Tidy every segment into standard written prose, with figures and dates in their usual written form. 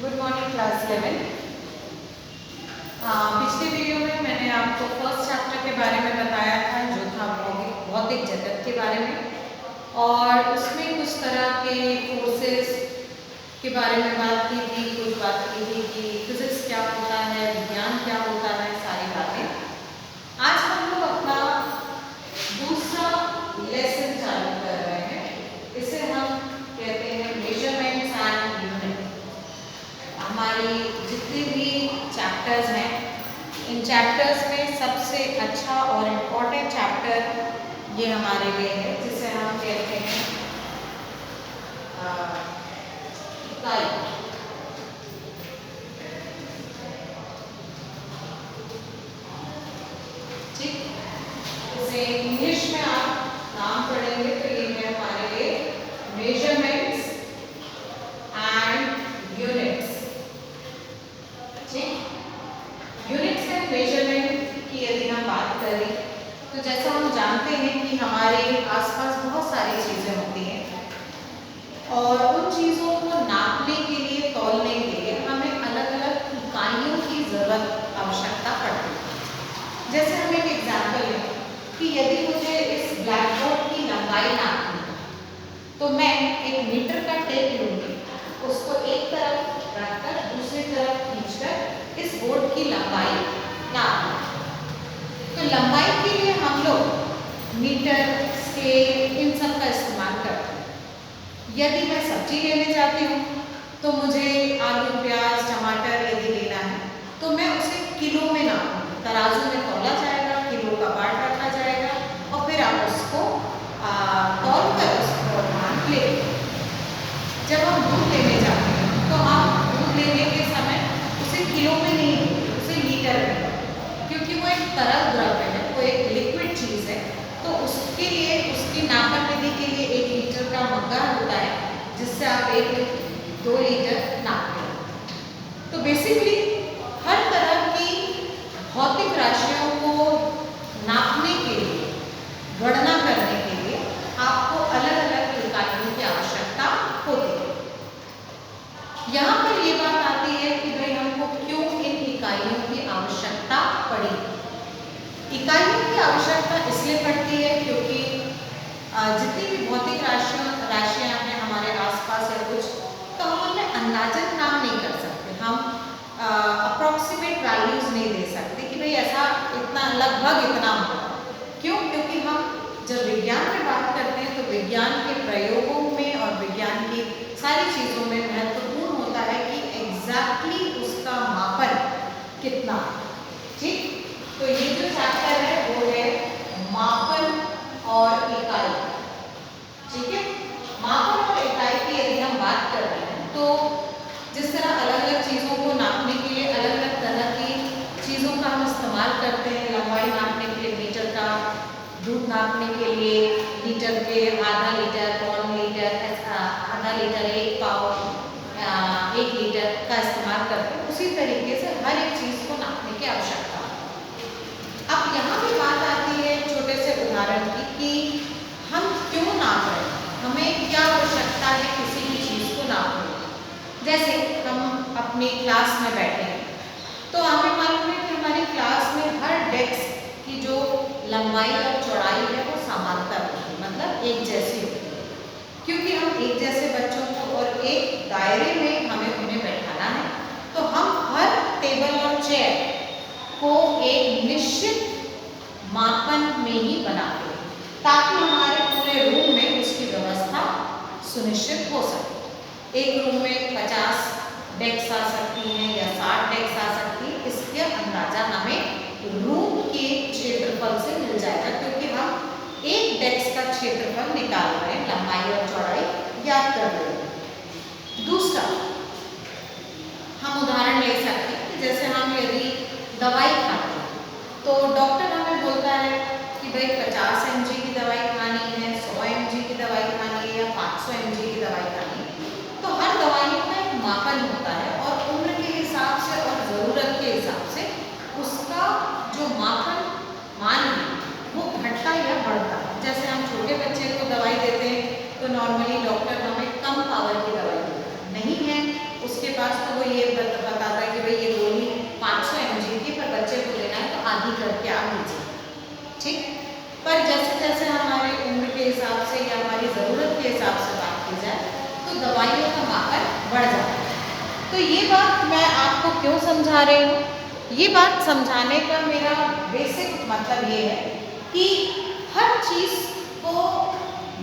Good morning class 11। पिछले video में मैंने आपको फर्स्ट चैप्टर के बारे में बताया था जो था भौतिक जगत के बारे में, और उसमें कुछ तरह के फोर्सेस के बारे में बात की थी। कुछ बात की थी कि फिजिक्स क्या होता है, विज्ञान क्या होता है, सारी बातें। आज हम लोग अपना दूसरा लेसन चालू कर रहे हैं। इसे हम कहते हैं मेजरमेंट्स एंड यूनिट। हमारी जितने भी चैप्टर्स हैं, इन चैप्टर्स में सबसे अच्छा और इम्पोर्टेंट चैप्टर ये हमारे लिए है, जिसे हम कहते हैं इकाई। ठीक, इसे इंग्लिश में आप नाम पढ़ेंगे तो ये है हमारे लिए मेजरमेंट्स एंड यूनिट्स। ठीक, यूनिट्स एंड मेजरमेंट की यदि हम बात करें तो जैसा हम जानते हैं कि हमारे आसपास बहुत सारी चीज़ें होती हैं, और उन चीज़ों को नापने के लिए, तौलने के लिए हमें अलग अलग इकाइयों की ज़रूरत, आवश्यकता पड़ती है। जैसे हम एक एग्जाम्पल लें कि यदि मुझे इस ब्लैक बोर्ड की लंबाई नापनी है तो मैं एक मीटर का टेप लूँगी, उसको एक तरफ रखकर दूसरी तरफ खींचकर इस बोर्ड की लंबाई नापना। तो लंबाई के लिए हम लोग मीटर, स्केल, इन सब का इस्तेमाल करते हैं। यदि मैं सब्जी लेने जाती हूँ तो मुझे आलू, प्याज, टमाटर यदि लेना है तो मैं उसे किलो में नापूंगी। तराजू में तौला जाएगा, किलो का बाट रखा जाएगा और फिर आप उसको तौल कर उसको नाप लेंगे। जब हम दूध लेने जाते हैं तो हम दूध लेने के समय उसे किलो में नहीं लेंगे, उसे लीटर में, क्योंकि वो एक तरल द्रव्य है, वो एक लिक्विड चीज़ है। तो उसके लिए, उसकी नापन विधि के लिए 1 लीटर का मग्गा होता है, जिससे आप 1-2 लीटर नाप लें। तो बेसिकली हर तरह की भौतिक राशियों को नापने के लिए, गणना करने के लिए आपको अलग अलग इकाइयों की आवश्यकता होती है। यहाँ पर ये बात आती है कि भाई हमको क्यों इन इकाइयों की आवश्यकता पड़ी। इकाइयों की आवश्यकता इसलिए पड़ती है क्योंकि जितनी भी भौतिक राशियाँ हैं हमारे आसपास या कुछ, तो हम उनमें अंदाजन काम नहीं कर सकते। हम अप्रॉक्सीमेट वैल्यूज नहीं दे सकते कि भाई ऐसा इतना, लगभग इतना होगा। क्यों? क्योंकि हम जब विज्ञान में बात करते हैं तो विज्ञान के प्रयोगों में और विज्ञान की सारी चीज़ों में महत्वपूर्ण होता है कि एग्जैक्टली उसका मापन कितना। ठीक, तो ये जो चैप्टर है वो है मापन और इकाई। ठीक है, मापन और इकाई की यदि हम बात कर रहे हैं तो जिस तरह अलग अलग चीज़ों को नापने के लिए अलग अलग तरह की चीज़ों का हम इस्तेमाल करते हैं। लंबाई नापने के लिए मीटर का, दूध नापने के लिए लीटर के आधा लीटर, पौन लीटर, आधा लीटर, 1 पाव, 1 लीटर का इस्तेमाल करते हैं। उसी तरीके से हर एक चीज़ को नापने की आवश्यकता है। अब यहाँ भी बात आती है छोटे से उदाहरण की कि हम क्यों नाप रहे हैं, हमें क्या आवश्यकता है किसी भी चीज़ को नापने की। जैसे हम अपनी क्लास में बैठे हैं तो हमें मालूम है कि हमारी क्लास में हर डेस्क की जो लंबाई और चौड़ाई है वो समांतर होती है, मतलब एक जैसी होती है, क्योंकि हम एक जैसे बच्चों को और एक दायरे में हमें उन्हें बैठाना है। तो हम हर टेबल और चेयर को एक निश्चित मापन में ही बनाते हैं ताकि हमारे पूरे रूम में उसकी व्यवस्था सुनिश्चित हो सके। एक रूम में 50 डेस्क आ सकती हैं या 60 डेस्क आ सकती है, इसका अंदाजा हमें रूम के क्षेत्रफल से मिल जाएगा, क्योंकि हम एक डेस्क का क्षेत्रफल निकाल रहे हैं, लंबाई और चौड़ाई ज्ञात कर रहे हैं। दूसरा हम उदाहरण ले सकते हैं कि जैसे हम यदि दवाई खाते हैं तो डॉक्टर हमें बोलता है कि भाई 50 mg की दवाई खानी है, 100 mg की दवाई खानी है या 500 mg की दवाई खानी है। तो हर दवाइयों का एक मापन होता है और उम्र के हिसाब से और ज़रूरत के हिसाब से उसका जो मापन मान है वो घटता या बढ़ता है। जैसे हम छोटे बच्चे को दवाई देते हैं तो नॉर्मली डॉक्टर हमें कम पावर की दवाई देता है, नहीं है उसके पास तो वो ये तो ये बात मैं आपको क्यों समझा रही हूँ? ये बात समझाने का मेरा बेसिक मतलब ये है कि हर चीज़ को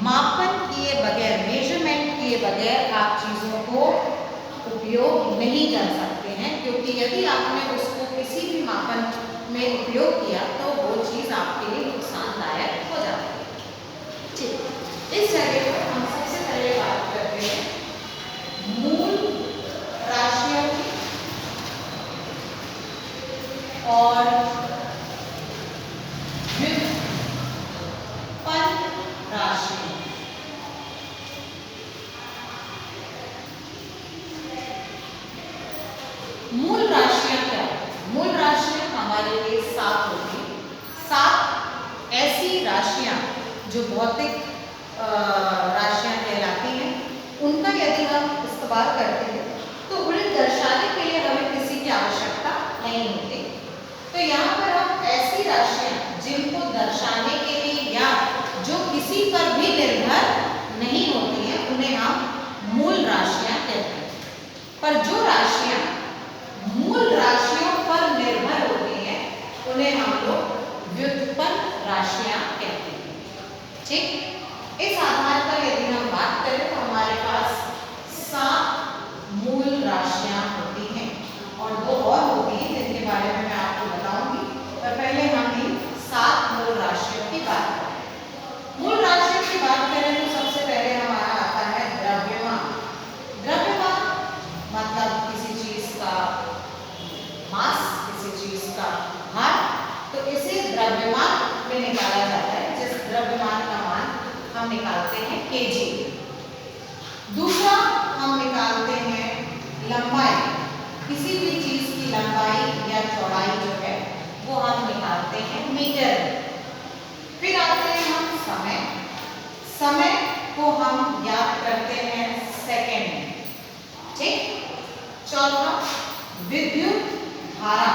मापन किए बगैर, मेजरमेंट किए बगैर आप चीज़ों को उपयोग नहीं कर सकते हैं, क्योंकि यदि आपने उसको किसी भी मापन में उपयोग किया तो वो चीज़ आपके लिए नुकसानदायक हो जाती है। ठीक, इस जगह पर हम सबसे पहले बात करते हैं मूल राशियों की और व्युत्पन्न राशियों। मूल राशियां क्या है? मूल राशियां हमारे लिए 7 होती हैं। 7 ऐसी राशियां जो भौतिक राशियां कहलाती हैं, उनका यदि हम इस्तेमाल करते हैं तो उन्हें दर्शाने के लिए हमें किसी की आवश्यकता नहीं होती। तो यहाँ पर हम ऐसी राशियां जिनको दर्शाने के लिए या जो किसी पर भी निर्भर नहीं होती हैं, उन्हें हम मूल राशियां कहते हैं। पर जो राशियां मूल राशियों पर निर्भर होती हैं, उन्हें हम लोग व्युत्पन्न राशियां कहते हैं। ठीक, इस आधार पर यदि हम बात करें तो हमारे पास 7 मूल राशियां होती हैं और 2 और होती हैं जिनके बारे में मैं आपको बताऊंगी। पर पहले हम इन 7 मूल राशियों की बात करें। मूल राशियों की बात करें तो सबसे पहले हमारा आता है द्रव्यमान। द्रव्यमान मतलब किसी चीज का मास, किसी चीज का भार, तो इसे द्रव्यमान में निकाला जाता है। जिस द्रव्यमान का मान हम निकालते हैं केजी। दूसरा हम निकालते हैं लंबाई, किसी भी चीज की लंबाई या चौड़ाई जो है वो हम निकालते हैं मीटर। फिर आते हैं हम समय। समय को हम याद करते हैं सेकंड में। ठीक, चौथा विद्युत धारा।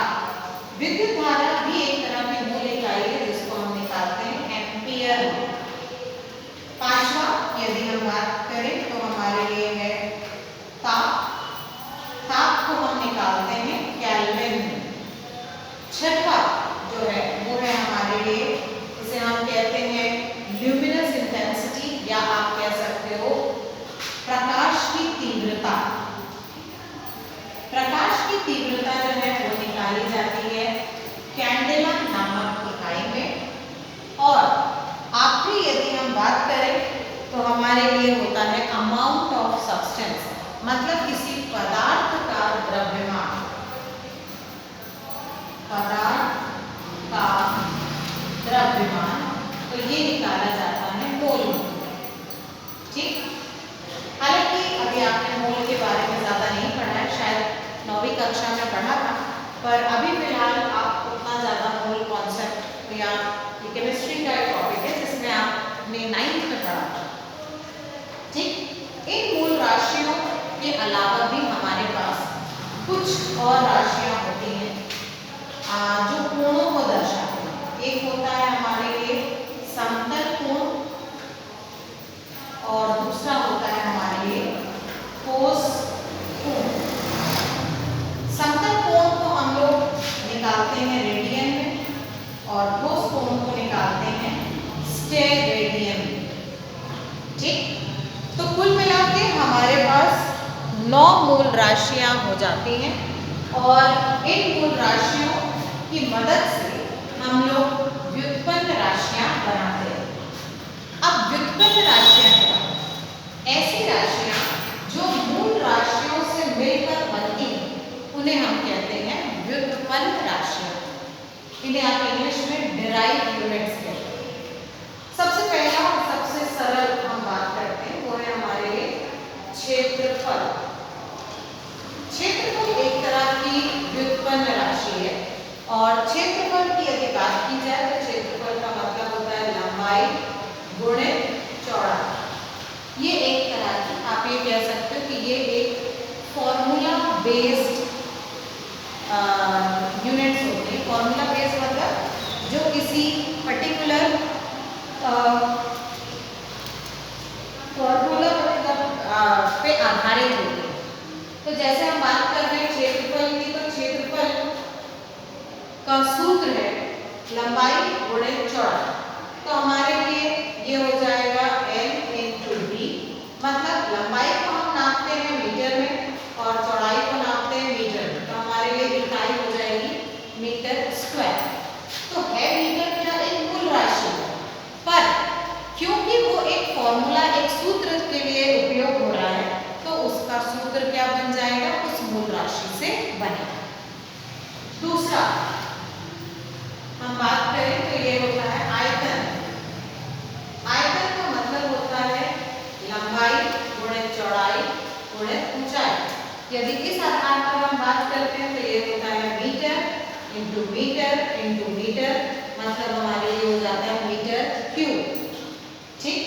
विद्युत धारा भी एक तरह की मूल इकाई है जिसको हम निकालते हैं एम्पियर में। पांचवा यदि हम बात करें तो हमारे लिए है ताप। ताप को हम निकालते हैं केल्विन में। छठवा जो है वो है हमारे लिए, इसे हम कहते हैं ल्यूमिनस इंटेंसिटी, या आप कह सकते हो प्रकाश की तीव्रता। प्रकाश की तीव्रता जो है वो निकाली जाती है कैंडेला नामक इकाई में। और आखिरी यदि हम बात करें तो हमारे लिए होता है अमाउंट ऑफ सब्सटेंस, मतलब किसी पदार्थ का द्रव्यमान। पदार्थ का द्रव्यमान तो ये निकाला जाता है मोल में। ठीक, हालांकि अभी आपने मोल के बारे में ज़्यादा नहीं पढ़ा है, शायद 9वीं कक्षा में पढ़ा था, पर अभी फिलहाल आप उतना ज़्यादा मोल कॉन्सेप्ट या केमिस्ट्री का एक टॉपिक है जिसमें आपने 9th में पढ़ा था। ठीक, इन मूल राशियों के अलावा भी हमारे पास कुछ और राशियाँ होती हैं जो कोणों को दर्शाती हैं। एक होता है हमारे लिए समतल कोण और दूसरा होता है हमारे लिए ठोस कोण। समतल कोण को हम लोग निकालते हैं रेडियन में और ठोस कोण को निकालते हैं स्टेरेडियन में। ठीक, तो कुल मिला के हमारे पास 9 मूल राशियां हो जाती हैं और इन मूल राशियों की मदद से हम लोग व्युत्पन्न राशियां बनाते हैं। अब व्युत्पन्न राशियां क्या है? ऐसी राशियां जो मूल राशियों से मिलकर बनती हैं, उन्हें हम कहते हैं व्युत्पन्न राशियां। इन्हें आप इंग्लिश में डिराइव्ड यूनिट्स कहते हैं। सबसे पहला और सबसे सरल हम बात करते हैं वो है हमारे लिए क्षेत्रफल। क्षेत्रफल एक तरह की व्युत्पन्न राशि है और क्षेत्रफल की यदि बात की जाए तो क्षेत्रफल का मतलब होता है लंबाई गुणित चौड़ाई। ये एक तरह की, आप ये कह सकते हो कि ये एक फॉर्मूला बेस्ड यूनिट्स होते हैं। फॉर्मूला बेस्ड मतलब जो किसी पर्टिकुलर फॉर्मूला मतलब पे आधारित होते हैं। तो जैसे हम बात कर रहे हैं क्षेत्रफल की, तो क्षेत्रफल का सूत्र है लंबाई गुणे चौड़ाई। तो हमारे लिए ये हो जाएगा L इंटू डी, मतलब लंबाई को हम नापते हैं मीटर में और चौड़ाई को नापते हैं मीटर में। तो हमारे लिए इकाई हो जाएगी मीटर स्क्वायर। तो है मीटर क्या एक मूल राशि, पर क्योंकि वो एक फॉर्मूला एक सूत्र के लिए उपयोग हो रहा है, तो उसका सूत्र क्या बन जाएगा, उस मूल राशि से बनेगा। दूसरा हम बात करें तो ये होता है आयतन। आयतन का मतलब होता है लंबाई गुणे चौड़ाई गुणे ऊंचाई। यदि इस आधार पर हम बात करते हैं तो ये होता है metre into metre into metre, मतलब हमारे लिए हो जाता है मीटर क्यूब। ठीक।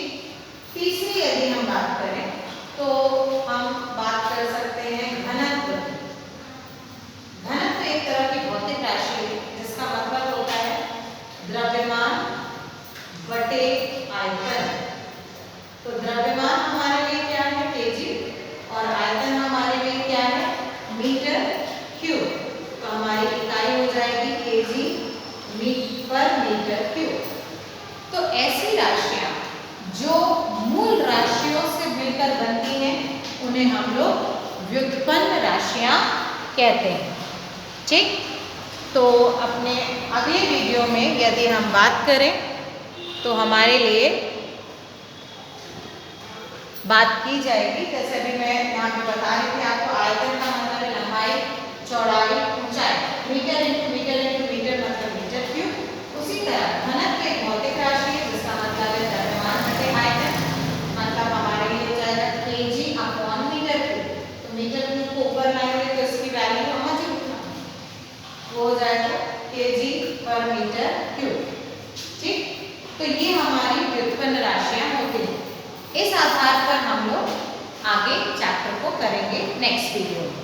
तीसरी यदि हम बात करें तो हम बात कर सकते हैं घनत्व। घनत्व एक तरह की भौतिक राशि है जिसका मतलब होता है द्रव्यमान बटे आयतन। तो द्रव्यमान हमारे लिए क्या है केजी और आयतन हमारे लिए क्या है मीटर क्यूब। तो हमारी इकाई हो जाएगी केजी पर मीटर क्यूब। तो ऐसी राशियां जो मूल राशियों से मिलकर बनती हैं उन्हें हम लोग व्युत्पन्न राशियां कहते हैं। ठीक। तो अपने अगले वीडियो में यदि हम बात करें तो हमारे लिए बात की जाएगी, जैसे अभी मैं यहाँ पे बता रही थी आपको, आयतन का मतलब है लंबाई चौड़ाई ऊंचाई, metre into metre into metre मतलब मीटर क्यूब। उसी तरह घनत्व एक भौतिक राशि है जिसका मतलब है द्रव्यमान बटे आयतन, मतलब हमारे लिए हो जाएगा केजी अपॉन मीटर क्यूब। तो मीटर क्यूब को ऊपर लाएंगे तो इसकी वैल्यू समझ वो हो जाएगा केजी पर मीटर क्यूब। ठीक। तो ये हमारी व्युत्पन्न राशियां होती हैं। इस आधार पर हम लोग आगे चैप्टर को करेंगे नेक्स्ट वीडियो में।